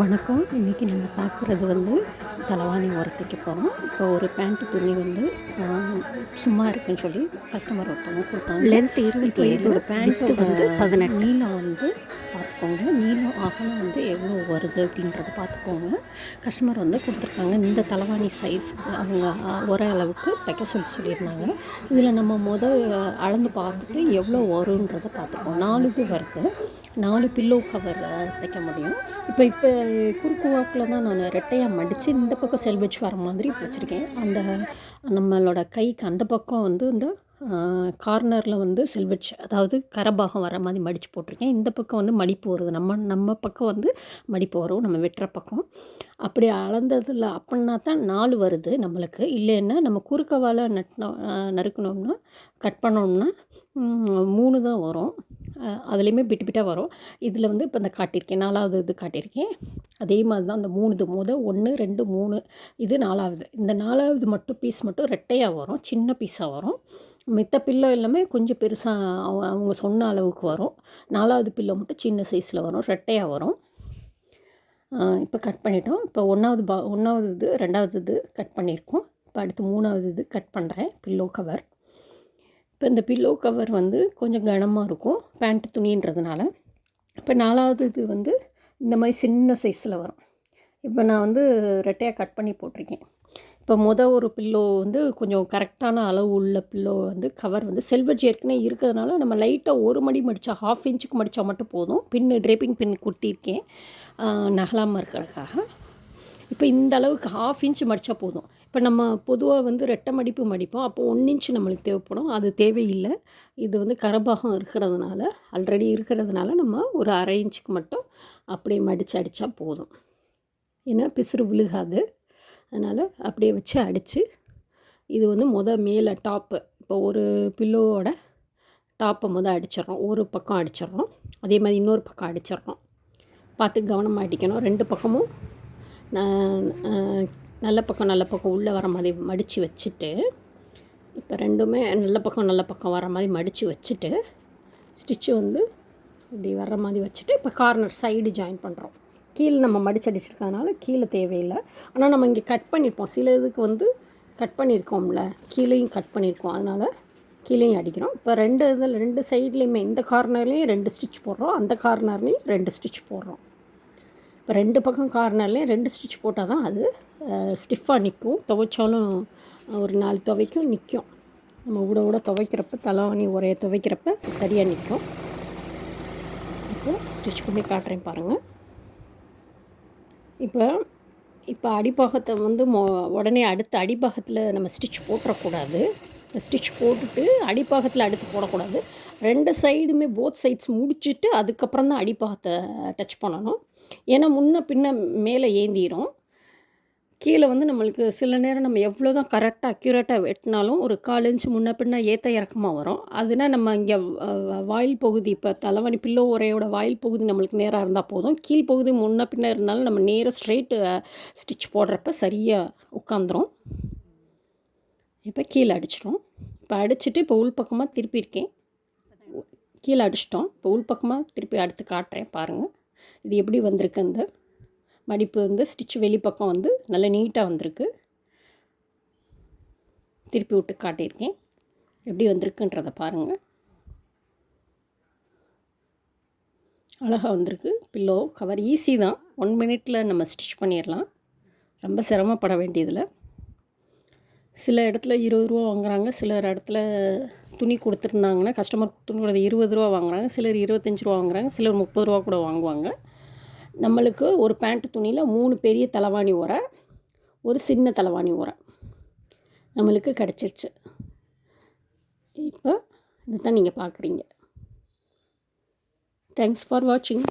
வணக்கம். இன்றைக்கி நம்ம பார்க்குறது தலவாணி உரத்தைக்க போகிறோம். இப்போ ஒரு பேண்ட்டு துணி அ சும்மா இருக்குன்னு சொல்லி கஸ்டமர் ஒருத்தவங்க கொடுத்தாங்க. லென்த் இப்போ 27, இதோட பேண்ட்டு 18. நீளம் பார்த்துக்கோங்க. நீளம் அகலம் எவ்வளோ வருது அப்படின்றத பார்த்துக்கோங்க. கஸ்டமர் கொடுத்துருக்காங்க. இந்த தலவாணி சைஸ் அவங்க ஒரே அளவுக்கு தைக்க சொல்லியிருந்தாங்க. இதில் நம்ம அளந்து பார்த்துட்டு எவ்வளோ வருன்றதை பார்த்துக்கோங்க. 4 இது வருது. 4 பில்லோ கவர் தைக்க முடியும். இப்போ குறுக்கு வாக்கில் தான் நான் ரெட்டையாக மடித்து இந்த பக்கம் செல்வெஜ் வர மாதிரி வச்சுருக்கேன். அந்த நம்மளோட கைக்கு அந்த பக்கம் இந்த கார்னரில் செல்வெஜ், அதாவது கரபாகம் வர மாதிரி மடித்து போட்டிருக்கேன். இந்த பக்கம் மடிப்பு வருது. நம்ம பக்கம் மடிப்பு வரும், நம்ம வெட்டுற பக்கம். அப்படி அளந்ததில் அப்படின்னா தான் 4 வருது நம்மளுக்கு. இல்லைன்னா நம்ம குறுக்கவால் நறுக்கணும்னா கட் பண்ணோம்னா 3 தான் வரும். அதுலேயுமே பிட்டாக வரும். இதில் இப்போ இந்த காட்டியிருக்கேன், 4வது இது காட்டியிருக்கேன். அதே மாதிரி தான் அந்த 3 இது 1 2 3 இது 4வது. இந்த 4வது மட்டும் பீஸ் மட்டும் ரெட்டையாக வரும், சின்ன பீஸாக வரும். மித்த பில்லோ எல்லாமே கொஞ்சம் பெருசாக அவங்க சொன்ன அளவுக்கு வரும். 4வது பில்லோ மட்டும் சின்ன சைஸில் வரும், ரெட்டையாக வரும். இப்போ கட் பண்ணிட்டோம். இப்போ 1வது இது 2வது இது கட் பண்ணியிருக்கோம். இப்போ அடுத்து 3வது இது கட் பண்ணுறேன், பில்லோ கவர். இப்போ இந்த பில்லோ கவர் கொஞ்சம் கனமாக இருக்கும் பேண்ட் துணின்றதுனால. இப்போ 4வது இது இந்த மாதிரி சின்ன சைஸில் வரும். இப்போ நான் ரெட்டையாக கட் பண்ணி போட்டிருக்கேன். இப்போ ஒரு பில்லோ கொஞ்சம் கரெக்டான அளவு உள்ள பில்லோ கவர் செல்வெஜ் ஏற்கனவே இருக்கிறதுனால நம்ம லைட்டாக ஒரு மடி மடித்தா 1/2 இன்ச்சுக்கு மடித்தா மட்டும் போதும். ட்ரேப்பிங் பின் கொடுத்திருக்கேன் நகலாமல் இருக்கிறதுக்காக. இப்போ இந்த அளவுக்கு 1/2 இன்ச்சு மடித்தா போதும். இப்போ நம்ம பொதுவாக ரெட்டை மடிப்பு மடிப்போம், அப்போ 1 இன்ச்சு நம்மளுக்கு தேவைப்படும். அது தேவையில்லை. இது கரபாகம் இருக்கிறதுனால, ஆல்ரெடி இருக்கிறதுனால நம்ம ஒரு 1/2 இன்ச்சுக்கு மட்டும் அப்படியே மடித்து அடித்தா போதும். ஏன்னா பிசுறு விழுகாது. அதனால் அப்படியே வச்சு அடித்து இது மேலே டாப்பு, இப்போ ஒரு பில்லோவோட டாப்பை அடிச்சிடறோம். ஒரு பக்கம் அடிச்சிடறோம், அதே மாதிரி இன்னொரு பக்கம் அடிச்சிடறோம். பார்த்து கவனமாக அடிக்கணும். 2 பக்கமும் நல்ல பக்கம் உள்ளே வர மாதிரி மடித்து வச்சுட்டு, இப்போ ரெண்டுமே நல்ல பக்கம் வர மாதிரி மடித்து வச்சுட்டு, ஸ்டிச்சு இப்படி வர்ற மாதிரி வச்சுட்டு, இப்போ கார்னர் சைடு ஜாயின் பண்ணுறோம். கீழே நம்ம மடித்து அடிச்சிருக்கிறதுனால கீழே தேவையில்லை. ஆனால் நம்ம இங்கே கட் பண்ணியிருப்போம், சில இதுக்கு கட் பண்ணியிருக்கோம்ல, கீழேயும் கட் பண்ணியிருக்கோம், அதனால் கீழேயும் அடிக்கிறோம். இப்போ 2 சைட்லேயுமே இந்த கார்னர்லேயும் 2 ஸ்டிச் போடுறோம், அந்த கார்னர்லேயும் 2 ஸ்டிச் போடுறோம். இப்போ 2 பக்கம் கார்னர்லேயும் 2 ஸ்டிச் போட்டால் தான் அது ஸ்டிஃபாக நிற்கும். துவைச்சாலும் ஒரு 4 துவைக்கும் நிற்கும். நம்ம விட துவைக்கிறப்ப, தலவாணி உரையை துவைக்கிறப்ப சரியாக நிற்கும். இப்போ ஸ்டிச் பண்ணி காட்டுறேன் பாருங்கள். இப்போ அடிப்பாகத்தை உடனே அடுத்த அடிப்பாகத்தில் நம்ம ஸ்டிச் போட்டுறக்கூடாது. ஸ்டிச் போட்டுட்டு அடிப்பாகத்தில் அடுத்து போடக்கூடாது. 2 சைடுமே போத் சைட்ஸ் முடிச்சுட்டு அதுக்கப்புறம் தான் அடிப்பாகத்தை டச் பண்ணணும். ஏன்னா முன்ன பின்ன மேலே ஏந்திரும். கீழே நம்மளுக்கு சில நேரம் நம்ம எவ்வளோ தான் கரெக்டாக அக்யூரேட்டாக வெட்டினாலும் ஒரு 1/4 இன்ச்சு முன்ன பின்ன ஏற்ற இறக்கமாக வரும். அதனால் நம்ம இங்கே வாயில் பகுதி, இப்போ தலவாணி பில்லோ உரையோட வாயில் பகுதி நம்மளுக்கு நேராக இருந்தால் போதும். கீழ் பகுதி முன்ன பின்ன இருந்தாலும் நம்ம நேராக ஸ்ட்ரெயிட்டு ஸ்டிச் போடுறப்ப சரியாக உட்காந்துரும். இப்போ கீழே அடிச்சிட்டோம். இப்போ அடிச்சுட்டு இப்போ உள்பக்கமாக திருப்பியிருக்கேன். கீழே அடிச்சிட்டோம். இப்போ உள்பக்கமாக திருப்பி அடுத்து காட்டுறேன் பாருங்கள். இது எப்படி வந்திருக்கு, அந்த மடிப்பு ஸ்டிச் வெளிப்பக்கம் நல்லா நீட்டாக வந்திருக்கு. திருப்பி விட்டு காட்டியிருக்கேன், எப்படி வந்திருக்குன்றதை பாருங்கள். அழகாக வந்திருக்கு. பில்லோ கவர் ஈஸி தான், 1 மினிட்டில் நம்ம ஸ்டிச் பண்ணிடலாம். ரொம்ப சிரமப்பட வேண்டியதில்லை. சில இடத்துல 20 ரூபா வாங்குகிறாங்க, சிலர் இடத்துல துணி கொடுத்துருந்தாங்கன்னா கஸ்டமர் துணி கொடுத்து 20 ரூபா வாங்குகிறாங்க, சிலர் 25 ரூபா வாங்குகிறாங்க, சிலர் 30 ரூபா கூட வாங்குவாங்க. நம்மளுக்கு ஒரு பேண்ட் துணியில் 3 பெரிய தலவாணி உரை, ஒரு சின்ன தலவாணி உரை நம்மளுக்கு கிடச்சிருச்சு. இப்போ இதுதான் நீங்கள் பார்க்குறீங்க. தேங்க்ஸ் ஃபார் வாட்சிங்.